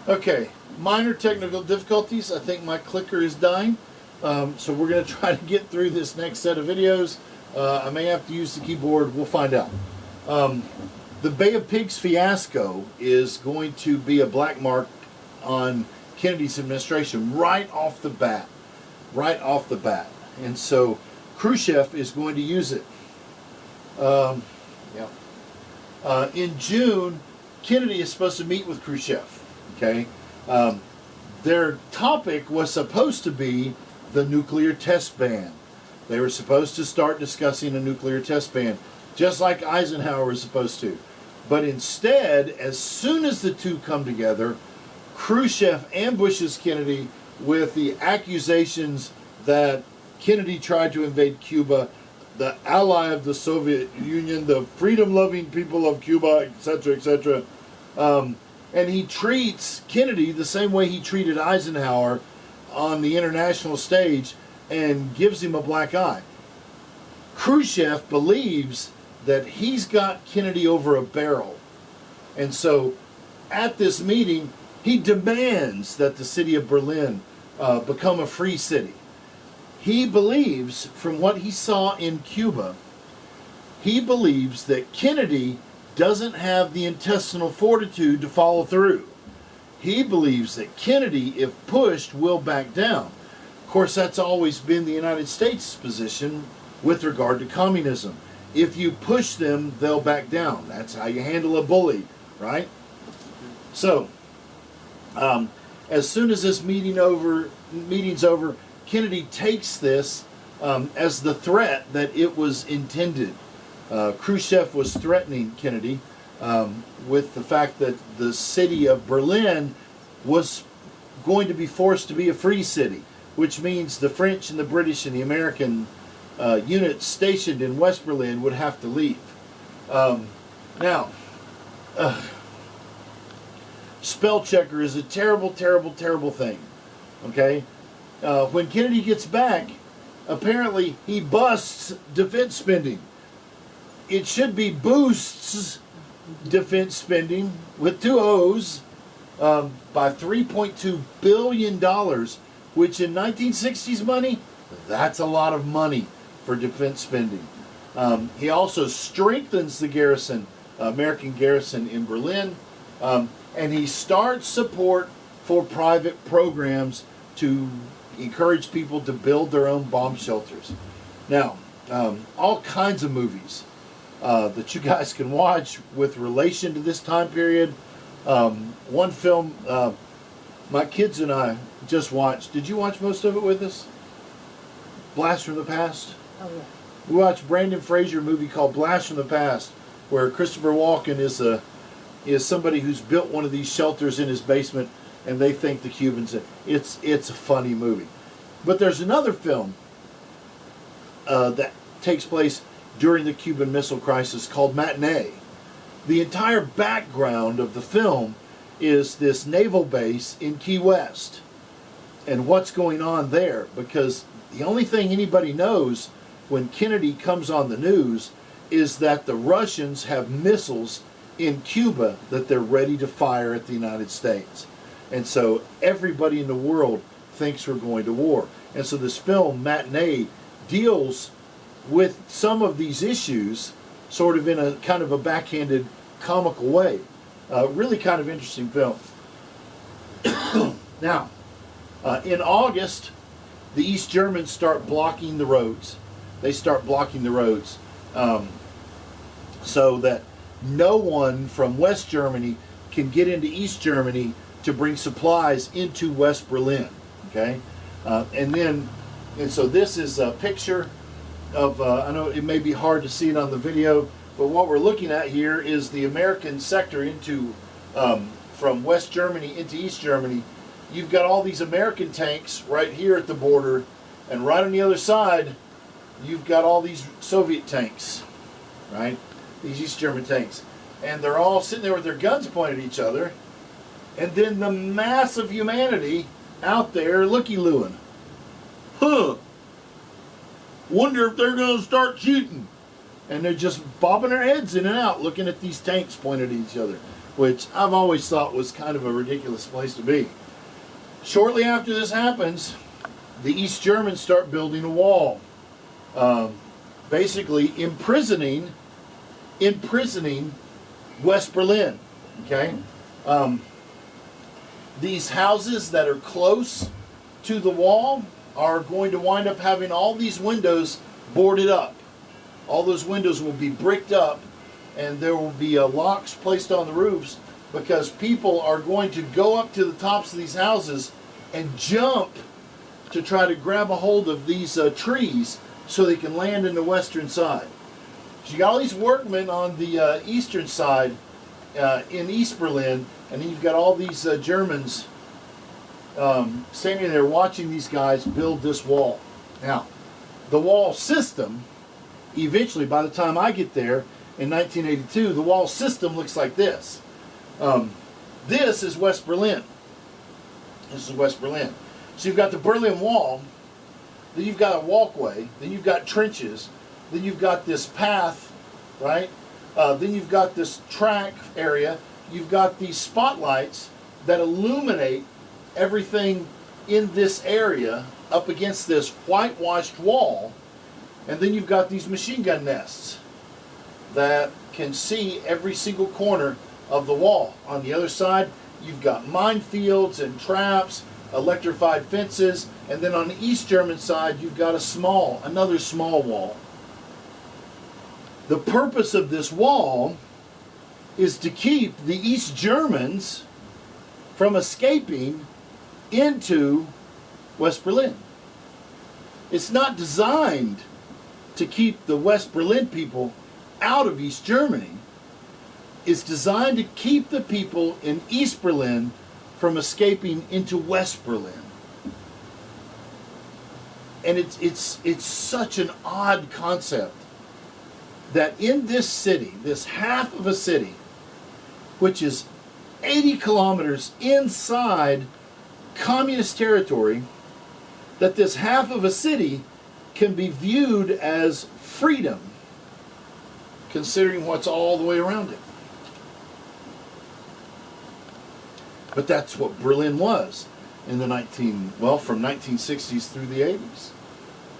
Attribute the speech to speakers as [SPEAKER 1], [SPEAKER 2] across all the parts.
[SPEAKER 1] Okay, minor technical difficulties. I think my clicker is dying. So we're going to try to get through this next set of videos. I may have to use the keyboard. We'll find out. The Bay of Pigs fiasco is going to be a black mark on Kennedy's administration right off the bat. Right off the bat. And so Khrushchev is going to use it. In June, Kennedy is supposed to meet with Khrushchev. Okay, their topic was supposed to be the nuclear test ban. They were supposed to start discussing a nuclear test ban, just like Eisenhower was supposed to. But instead, as soon as the two come together, Khrushchev ambushes Kennedy with the accusations that Kennedy tried to invade Cuba, the ally of the Soviet Union, the freedom-loving people of Cuba, etc., etc. And he treats Kennedy the same way he treated Eisenhower on the international stage and gives him a black eye. Khrushchev believes that he's got Kennedy over a barrel. And so at this meeting, he demands that the city of Berlin become a free city. He believes, from what he saw in Cuba, he believes that Kennedy doesn't have the intestinal fortitude to follow through. He believes that Kennedy, if pushed, will back down. Of course, that's always been the United States' position with regard to communism. If you push them, they'll back down. That's how you handle a bully, right? So, as soon as this meeting's over, Kennedy takes this as the threat that it was intended. Khrushchev was threatening Kennedy with the fact that the city of Berlin was going to be forced to be a free city, which means the French and the British and the American units stationed in West Berlin would have to leave. Now, spell checker is a terrible, terrible, terrible thing. Okay? When Kennedy gets back, apparently he busts defense spending. It should be boosts defense spending with two O's by $3.2 billion, which in 1960s money, that's a lot of money for defense spending. He also strengthens the garrison, American garrison in Berlin, and he starts support for private programs to encourage people to build their own bomb shelters. Now, all kinds of movies that you guys can watch with relation to this time period. One film my kids and I just watched. Did you watch most of it with us? Blast from the Past?
[SPEAKER 2] Oh, yeah.
[SPEAKER 1] We watched Brandon Fraser movie called Blast from the Past, where Christopher Walken is somebody who's built one of these shelters in his basement, and they think the Cubans. It's a funny movie. But there's another film that takes place during the Cuban Missile Crisis called Matinee. The entire background of the film is this naval base in Key West and what's going on there, because the only thing anybody knows when Kennedy comes on the news is that the Russians have missiles in Cuba that they're ready to fire at the United States. And so everybody in the world thinks we're going to war. And so this film, Matinee, deals with some of these issues sort of in a kind of a backhanded comical way. Really kind of interesting film. Now, in August, the East Germans start blocking the roads. They start blocking the roads so that no one from West Germany can get into East Germany to bring supplies into West Berlin. Okay, and so this is a picture of, I know it may be hard to see it on the video, but what we're looking at here is the American sector into, from West Germany into East Germany. You've got all these American tanks right here at the border, and right on the other side, you've got all these Soviet tanks, right? These East German tanks. And they're all sitting there with their guns pointed at each other, and then the mass of humanity out there looky-looing. Huh. Wonder if they're going to start shooting. And they're just bobbing their heads in and out looking at these tanks pointed at each other. which I've always thought was kind of a ridiculous place to be. Shortly after this happens, the East Germans start building a wall, basically imprisoning West Berlin. Okay, these houses that are close to the wall are going to wind up having all these windows boarded up. All those windows will be bricked up, and there will be locks placed on the roofs, because people are going to go up to the tops of these houses and jump to try to grab a hold of these trees so they can land in the western side. So you got all these workmen on the eastern side in East Berlin, and then you've got all these Germans standing there watching these guys build this wall. Now, the wall system, eventually, by the time I get there in 1982, the wall system looks like this. This is West Berlin. This is West Berlin. So you've got the Berlin Wall, then you've got a walkway, then you've got trenches, then you've got this path, right? Then you've got this track area, you've got these spotlights that illuminate everything in this area up against this whitewashed wall, and then you've got these machine gun nests that can see every single corner of the wall. On the other side, you've got minefields and traps, electrified fences, and then on the East German side, you've got another small wall. The purpose of this wall is to keep the East Germans from escaping into West Berlin. It's not designed to keep the West Berlin people out of East Germany. It's designed to keep the people in East Berlin from escaping into West Berlin. And it's such an odd concept that in this city, this half of a city, which is 80 kilometers inside communist territory, that this half of a city can be viewed as freedom, considering what's all the way around it. But that's what Berlin was in the from 1960s through the 80s.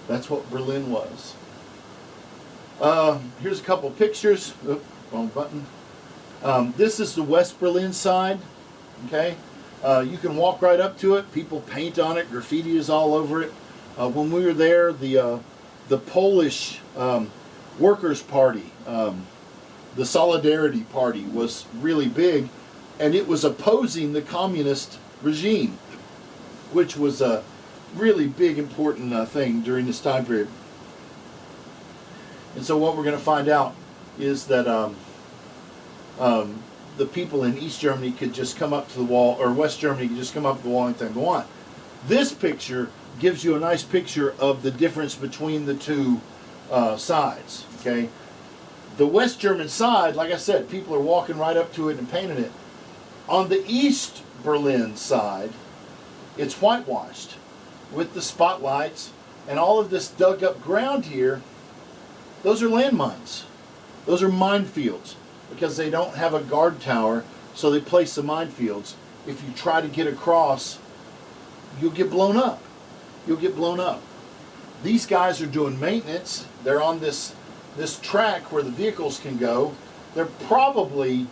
[SPEAKER 1] That's what Berlin was. Here's a couple pictures. Oop, wrong button. This is the West Berlin side. Okay, you can walk right up to it. People paint on it. Graffiti is all over it. When we were there, the Polish Workers' Party, the Solidarity Party, was really big, and it was opposing the communist regime, which was a really big, important thing during this time period. And so what we're going to find out is that the people in East Germany could just come up to the wall, or West Germany could just come up to the wall anytime they want. This picture gives you a nice picture of the difference between the two sides. Okay, the West German side, like I said, people are walking right up to it and painting it. On the East Berlin side, it's whitewashed with the spotlights and all of this dug up ground here. Those are landmines. Those are minefields, because they don't have a guard tower, so they place the minefields. If you try to get across, you'll get blown up. You'll get blown up. These guys are doing maintenance. They're on this track where the vehicles can go. They're probably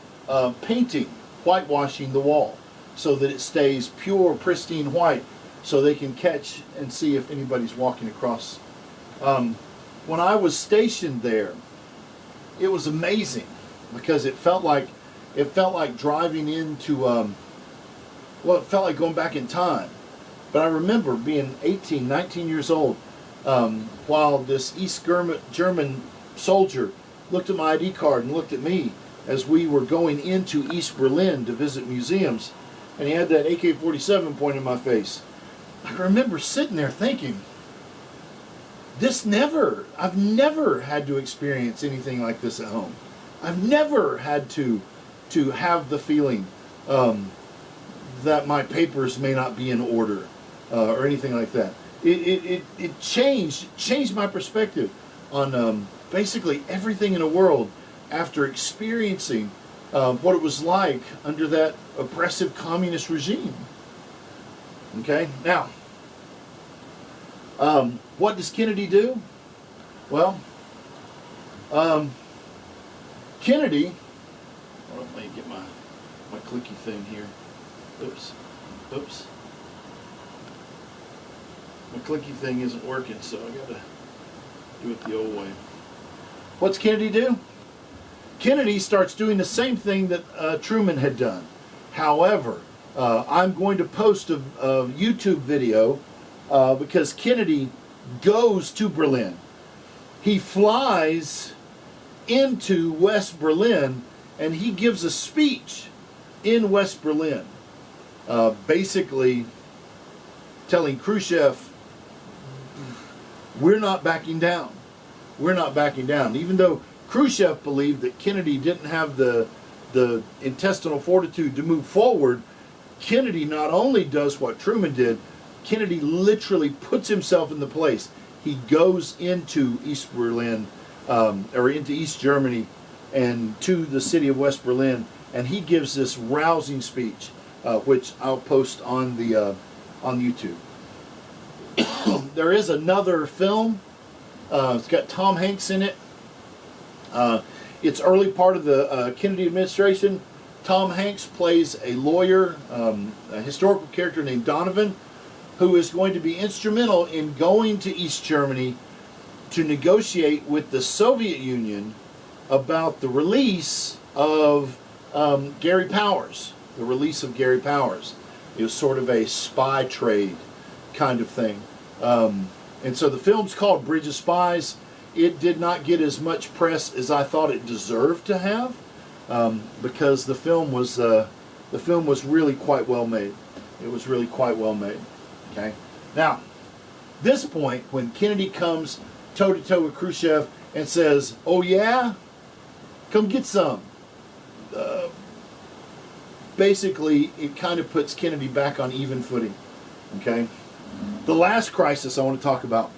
[SPEAKER 1] painting, whitewashing the wall so that it stays pure, pristine white, so they can catch and see if anybody's walking across. When I was stationed there, it was amazing, because it felt like driving into it felt like going back in time. But I remember being 18, 19 years old, while this East German soldier looked at my ID card and looked at me as we were going into East Berlin to visit museums, and he had that AK-47 pointed in my face. I remember sitting there thinking, I've never had to experience anything like this at home. I've never had to have the feeling that my papers may not be in order or anything like that. It changed my perspective on basically everything in the world after experiencing what it was like under that oppressive communist regime. Okay, now, what does Kennedy do? Well, Kennedy, let me get my clicky thing here. Oops. My clicky thing isn't working, so I gotta do it the old way. What's Kennedy do? Kennedy starts doing the same thing that Truman had done. However, I'm going to post a YouTube video because Kennedy goes to Berlin. He flies into West Berlin and he gives a speech in West Berlin, basically telling Khrushchev, we're not backing down. We're not backing down. Even though Khrushchev believed that Kennedy didn't have the intestinal fortitude to move forward, Kennedy not only does what Truman did, Kennedy literally puts himself in the place. He goes into East Berlin, or into East Germany, and to the city of West Berlin, and he gives this rousing speech, which I'll post on the on YouTube. There is another film. It's got Tom Hanks in it. It's early part of the Kennedy administration. Tom Hanks plays a lawyer, a historical character named Donovan, who is going to be instrumental in going to East Germany to negotiate with the Soviet Union about the release of Gary Powers. The release of Gary Powers. It was sort of a spy trade kind of thing. And so the film's called Bridge of Spies. It did not get as much press as I thought it deserved to have, because the film was really quite well made. It was really quite well made. Okay. Now, this point when Kennedy comes toe to toe with Khrushchev and says, "Oh yeah, come get some." Basically, it kind of puts Kennedy back on even footing. Okay. The last crisis I want to talk about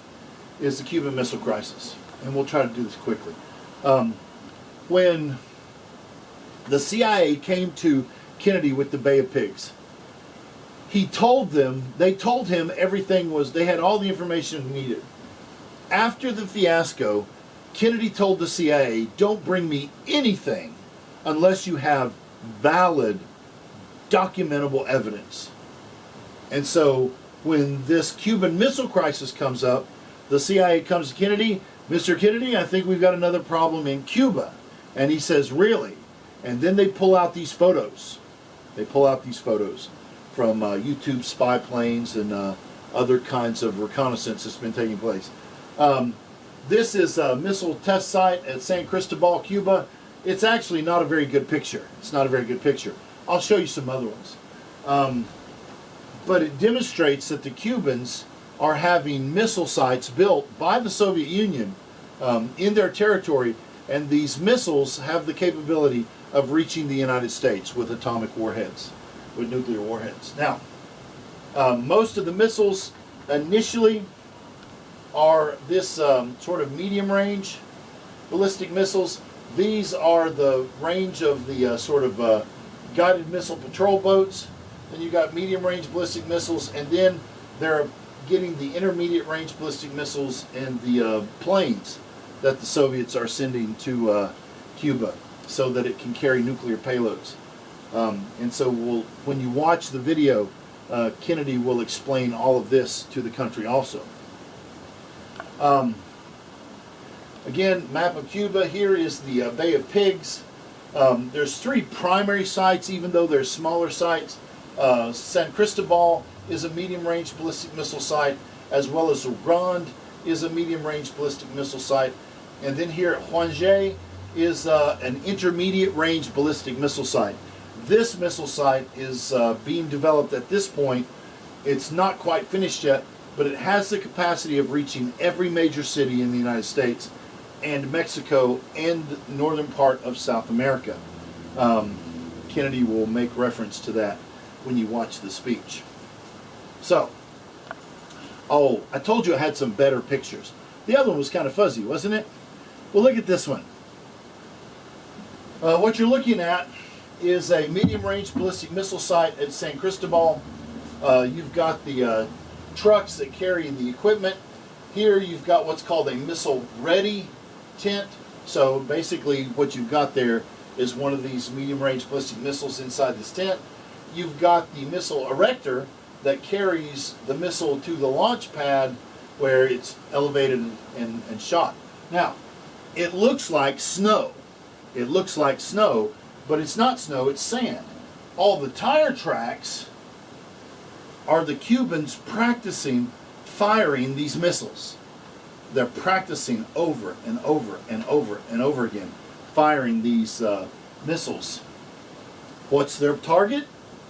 [SPEAKER 1] is the Cuban Missile Crisis, and we'll try to do this quickly. When the CIA came to Kennedy with the Bay of Pigs, they told him everything was, they had all the information needed. After the fiasco, Kennedy told the CIA, don't bring me anything unless you have valid, documentable evidence. And so when this Cuban Missile Crisis comes up, the CIA comes to Kennedy, Mr. Kennedy, I think we've got another problem in Cuba. And he says, really? And then they pull out these photos. They pull out these photos from YouTube spy planes and other kinds of reconnaissance that's been taking place. This is a missile test site at San Cristobal, Cuba. It's actually not a very good picture. It's not a very good picture. I'll show you some other ones. But it demonstrates that the Cubans are having missile sites built by the Soviet Union in their territory, and these missiles have the capability of reaching the United States with atomic warheads, with nuclear warheads. Now, most of the missiles initially are this sort of medium-range ballistic missiles. These are the range of the sort of guided missile patrol boats. Then you got medium-range ballistic missiles, and then they're getting the intermediate-range ballistic missiles and the planes that the Soviets are sending to Cuba so that it can carry nuclear payloads. And so when you watch the video, Kennedy will explain all of this to the country also. Again, map of Cuba. Here is the Bay of Pigs. There's three primary sites, even though there's smaller sites. San Cristobal is a medium-range ballistic missile site, as well as Rond is a medium-range ballistic missile site. And then here at Hwanghae is an intermediate-range ballistic missile site. This missile site is being developed at this point. It's not quite finished yet, but it has the capacity of reaching every major city in the United States and Mexico and the northern part of South America. Kennedy will make reference to that when you watch the speech. So, oh, I told you I had some better pictures. The other one was kind of fuzzy, wasn't it? Well, look at this one. What you're looking at is a medium-range ballistic missile site at San Cristobal. You've got the trucks that carry the equipment. Here you've got what's called a missile-ready tent. So basically what you've got there is one of these medium-range ballistic missiles inside this tent. You've got the missile erector that carries the missile to the launch pad where it's elevated and shot. Now, it looks like snow. It looks like snow, but it's not snow, it's sand. All the tire tracks are the Cubans practicing firing these missiles. They're practicing over and over and over and over again, firing these missiles. What's their target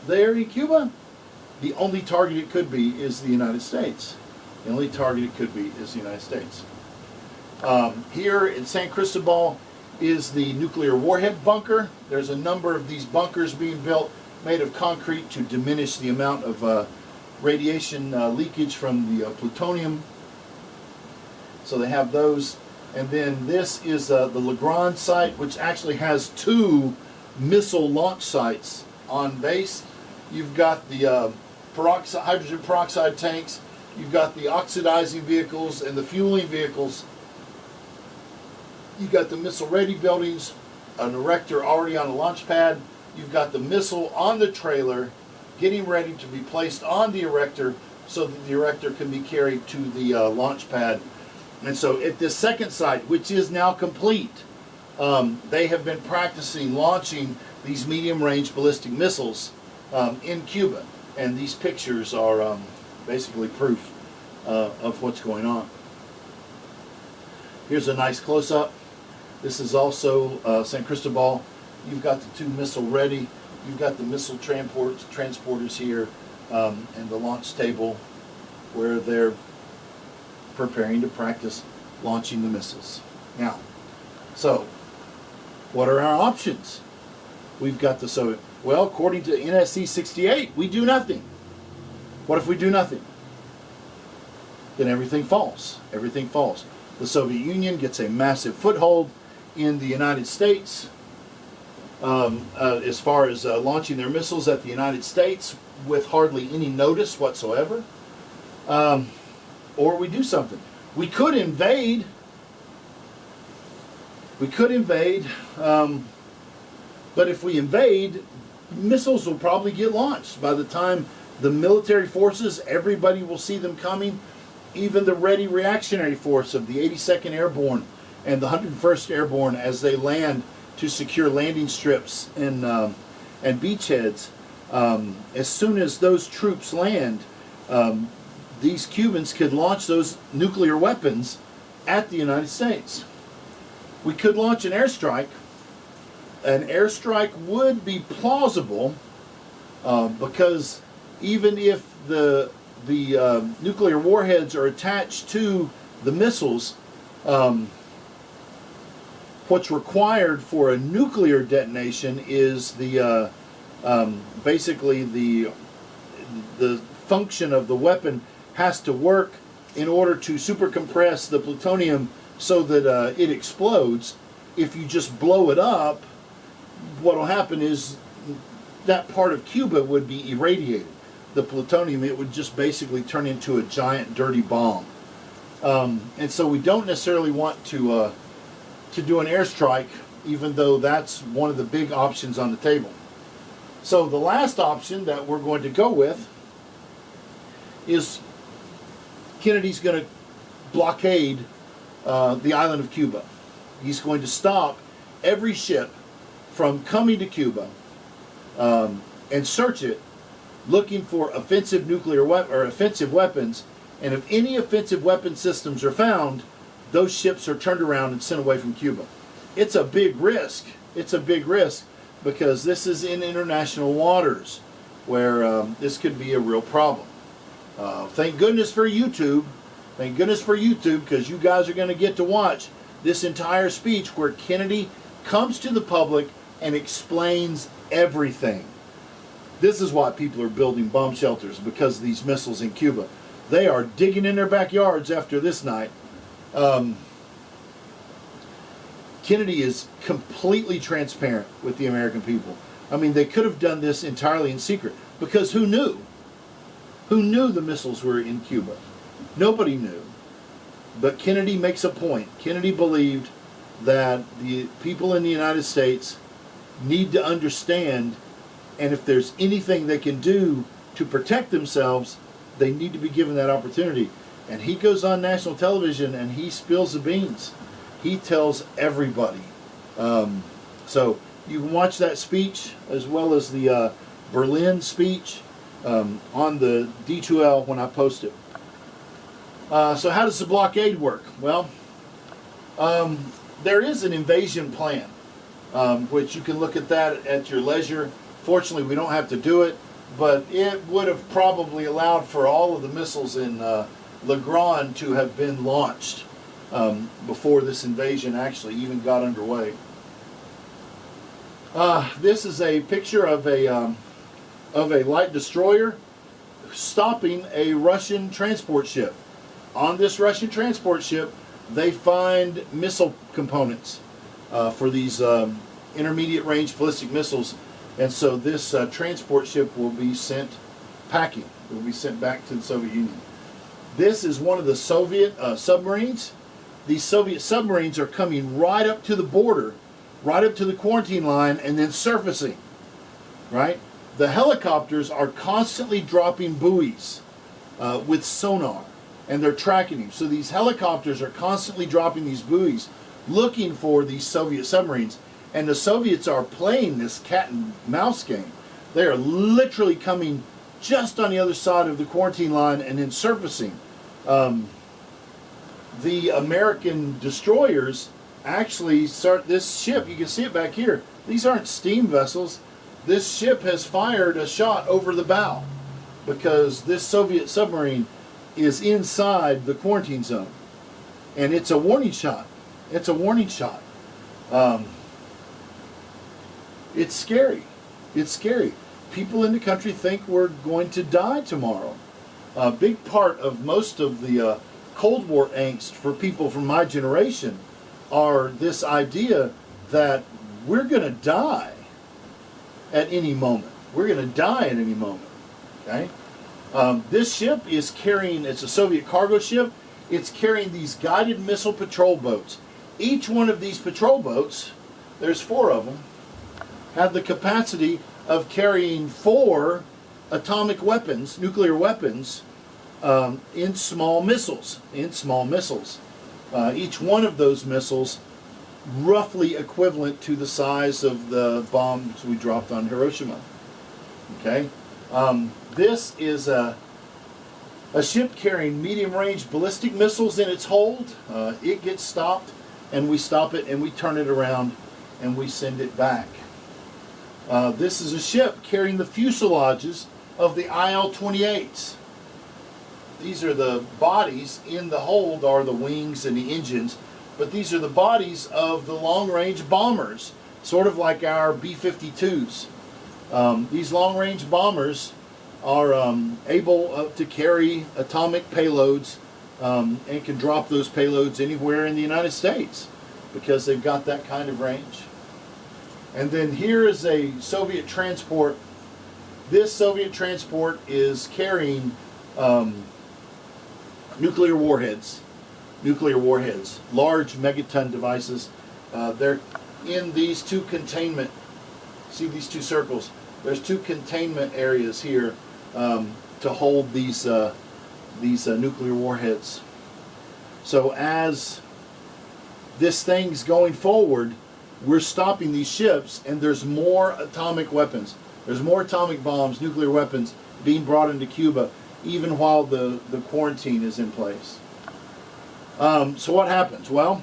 [SPEAKER 1] there in Cuba? The only target it could be is the United States. The only target it could be is the United States. Here in San Cristobal is the nuclear warhead bunker. There's a number of these bunkers being built made of concrete to diminish the amount of radiation leakage from the plutonium. So they have those. And then this is the Legrand site, which actually has 2 missile launch sites on base. You've got the hydrogen peroxide tanks. You've got the oxidizing vehicles and the fueling vehicles. You've got the missile-ready buildings, an erector already on a launch pad. You've got the missile on the trailer, getting ready to be placed on the erector so that the erector can be carried to the launch pad. And so at this second site, which is now complete, they have been practicing launching these medium-range ballistic missiles in Cuba. And these pictures are basically proof of what's going on. Here's a nice close-up. This is also San Cristobal. You've got the 2 missile-ready. You've got the missile transporters here and the launch table where they're preparing to practice launching the missiles. Now, so what are our options? We've got the Soviet. Well, according to NSC 68, we do nothing. What if we do nothing? Then everything falls. Everything falls. The Soviet Union gets a massive foothold in the United States as far as launching their missiles at the United States with hardly any notice whatsoever. Or we do something. We could invade. We could invade. But if we invade, missiles will probably get launched. By the time the military forces, everybody will see them coming. Even the ready reactionary force of the 82nd Airborne and the 101st Airborne, as they land to secure landing strips and beachheads, as soon as those troops land, these Cubans could launch those nuclear weapons at the United States. We could launch an airstrike. An airstrike would be plausible because even if the nuclear warheads are attached to the missiles, what's required for a nuclear detonation is the basically the function of the weapon has to work in order to supercompress the plutonium so that it explodes. If you just blow it up, what will happen is that part of Cuba would be irradiated. The plutonium, it would just basically turn into a giant dirty bomb. And so we don't necessarily want to do an airstrike, even though that's one of the big options on the table. So the last option that we're going to go with is Kennedy's going to blockade the island of Cuba. He's going to stop every ship from coming to Cuba and search it, looking for offensive nuclear or offensive weapons. And if any offensive weapon systems are found, those ships are turned around and sent away from Cuba. It's a big risk. It's a big risk because this is in international waters where this could be a real problem. Thank goodness for YouTube. Thank goodness for YouTube, because you guys are going to get to watch this entire speech where Kennedy comes to the public and explains everything. This is why people are building bomb shelters, because of these missiles in Cuba. They are digging in their backyards after this night. Kennedy is completely transparent with the American people. I mean, they could have done this entirely in secret, because who knew? Who knew the missiles were in Cuba? Nobody knew. But Kennedy makes a point. Kennedy believed that the people in the United States need to understand, and if there's anything they can do to protect themselves, they need to be given that opportunity. And he goes on national television and he spills the beans. He tells everybody. So you can watch that speech as well as the Berlin speech on the D2L when I post it. So how does the blockade work? Well, there is an invasion plan, which you can look at that at your leisure. Fortunately, we don't have to do it, but it would have probably allowed for all of the missiles in Le Grand to have been launched before this invasion actually even got underway. This is a picture of a light destroyer stopping a Russian transport ship. On this Russian transport ship, they find missile components for these intermediate range ballistic missiles, and so this transport ship will be sent packing. It will be sent back to the Soviet Union. This is one of the Soviet submarines. These Soviet submarines are coming right up to the border, right up to the quarantine line, and then surfacing, right? The helicopters are constantly dropping buoys with sonar, and they're tracking him. So these helicopters are constantly dropping these buoys, looking for these Soviet submarines. And the Soviets are playing this cat and mouse game. They are literally coming just on the other side of the quarantine line and then surfacing. The American destroyers actually start this ship. You can see it back here. These aren't steam vessels. This ship has fired a shot over the bow because this Soviet submarine is inside the quarantine zone, and it's a warning shot. It's a warning shot. It's scary. It's scary. People in the country think we're going to die tomorrow. A big part of most of the Cold War angst for people from my generation are this idea that we're going to die at any moment. We're going to die at any moment. Okay? This ship is carrying, it's a Soviet cargo ship, it's carrying these guided missile patrol boats. Each one of these patrol boats, there's 4 of them, have the capacity of carrying 4 atomic weapons, nuclear weapons, in small missiles. Each one of those missiles roughly equivalent to the size of the bombs we dropped on Hiroshima. Okay? This is a ship carrying medium-range ballistic missiles in its hold. It gets stopped, and we stop it, and we turn it around, and we send it back. This is a ship carrying the fuselages of the IL-28s. These are the bodies. In the hold are the wings and the engines, but these are the bodies of the long-range bombers, sort of like our B-52s. These long-range bombers are able to carry atomic payloads and can drop those payloads anywhere in the United States because they've got that kind of range. And then here is a Soviet transport. This Soviet transport is carrying nuclear warheads, large megaton devices. They're in these 2 containment, see these 2 circles? There's 2 containment areas here to hold these nuclear warheads. So as this thing's going forward, we're stopping these ships, and there's more atomic weapons. There's more atomic bombs, nuclear weapons being brought into Cuba, even while the quarantine is in place. So what happens? Well,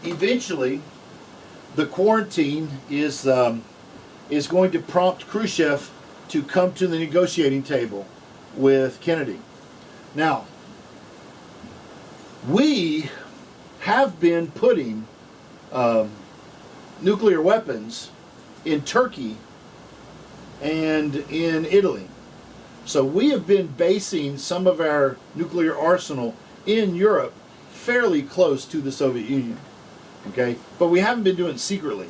[SPEAKER 1] eventually, the quarantine is going to prompt Khrushchev to come to the negotiating table with Kennedy. Now, we have been putting nuclear weapons in Turkey and in Italy. So we have been basing some of our nuclear arsenal in Europe fairly close to the Soviet Union. Okay? But we haven't been doing it secretly.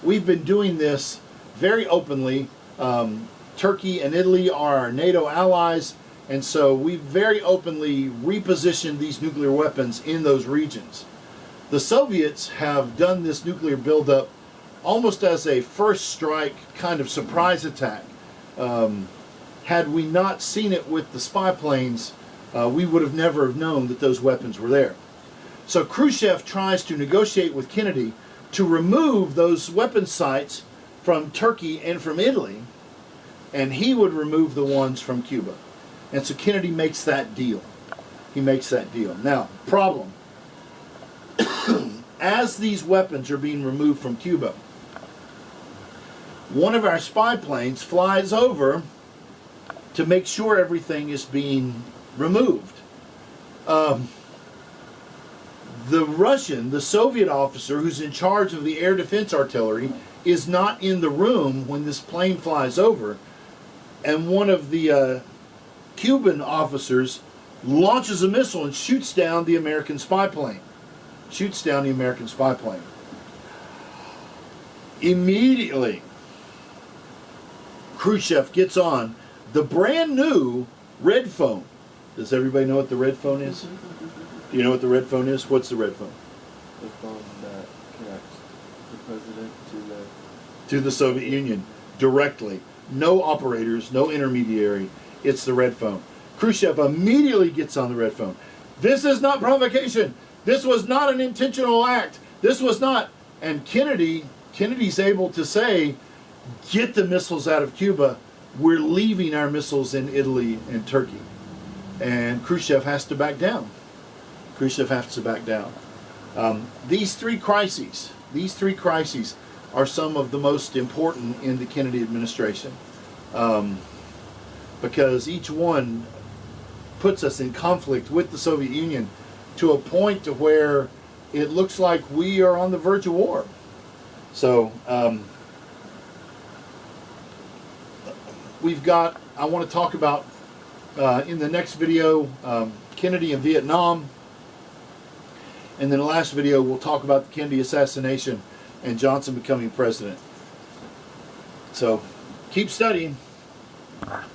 [SPEAKER 1] we've been doing this very openly. Turkey and Italy are our NATO allies, and so we very openly repositioned these nuclear weapons in those regions. The Soviets have done this nuclear buildup almost as a first strike kind of surprise attack. Had we not seen it with the spy planes, we would have never have known that those weapons were there. So Khrushchev tries to negotiate with Kennedy to remove those weapon sites from Turkey and from Italy, and he would remove the ones from Cuba. And so Kennedy makes that deal. He makes that deal. Now, problem. As these weapons are being removed from Cuba, one of our spy planes flies over to make sure everything is being removed. The Soviet officer who's in charge of the air defense artillery is not in the room when this plane flies over, and one of the Cuban officers launches a missile and shoots down the American spy plane. Immediately, Khrushchev gets on the brand new red phone. Does everybody know what the red phone is? Do you know what the red phone is? What's the red phone?
[SPEAKER 2] The phone that connects the president
[SPEAKER 1] to the Soviet Union directly. No operators, no intermediary. It's the red phone. Khrushchev immediately gets on the red phone. This is not provocation. This was not an intentional act. This was not. And Kennedy's able to say, get the missiles out of Cuba. We're leaving our missiles in Italy and Turkey. And Khrushchev has to back down. These three crises are some of the most important in the Kennedy administration, because each one puts us in conflict with the Soviet Union to a point to where it looks like we are on the verge of war. So I want to talk about in the next video Kennedy and Vietnam, and then the last video we'll talk about the Kennedy assassination and Johnson becoming president. So keep studying.